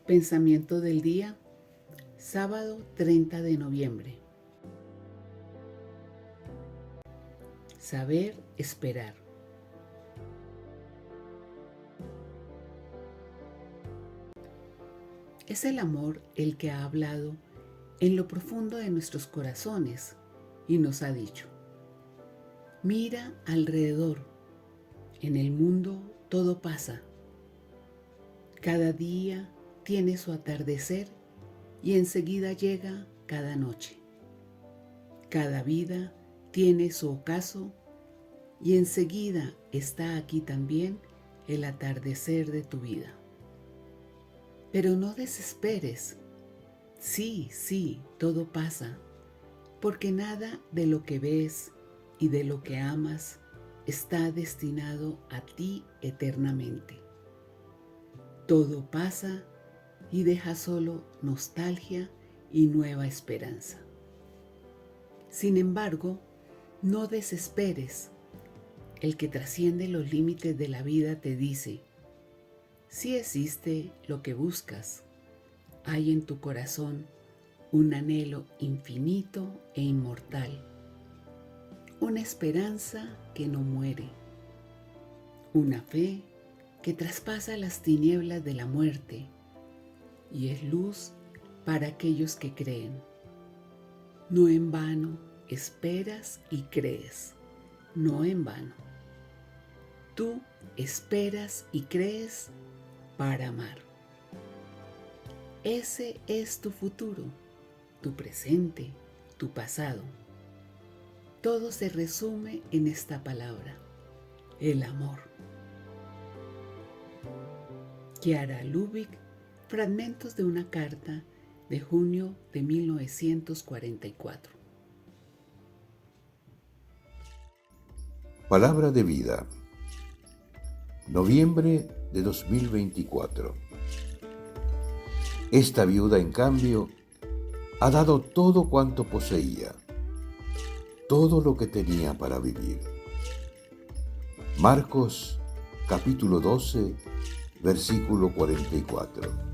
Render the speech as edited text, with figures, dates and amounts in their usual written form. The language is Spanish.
Pensamiento del día, sábado 30 de noviembre. Saber esperar. Es el amor el que ha hablado en lo profundo de nuestros corazones y nos ha dicho: mira alrededor, en el mundo todo pasa. Cada día tiene su atardecer y enseguida llega cada noche. Cada vida tiene su ocaso y enseguida está aquí también el atardecer de tu vida. Pero no desesperes. Sí, todo pasa, porque nada de lo que ves y de lo que amas está destinado a ti eternamente. Todo pasa y deja solo nostalgia y nueva esperanza. Sin embargo, no desesperes. El que trasciende los límites de la vida te dice: si existe lo que buscas, hay en tu corazón un anhelo infinito e inmortal, una esperanza que no muere, una fe que traspasa las tinieblas de la muerte y es luz para aquellos que creen. No en vano esperas y crees, no en vano. Tú esperas y crees para amar. Ese es tu futuro, tu presente, tu pasado. Todo se resume en esta palabra: el amor. Chiara Lubich, fragmentos de una carta de junio de 1944. Palabra de vida. Noviembre de 2024. Esta viuda, en cambio, ha dado todo cuanto poseía, todo lo que tenía para vivir. Marcos, capítulo 12, versículo 44.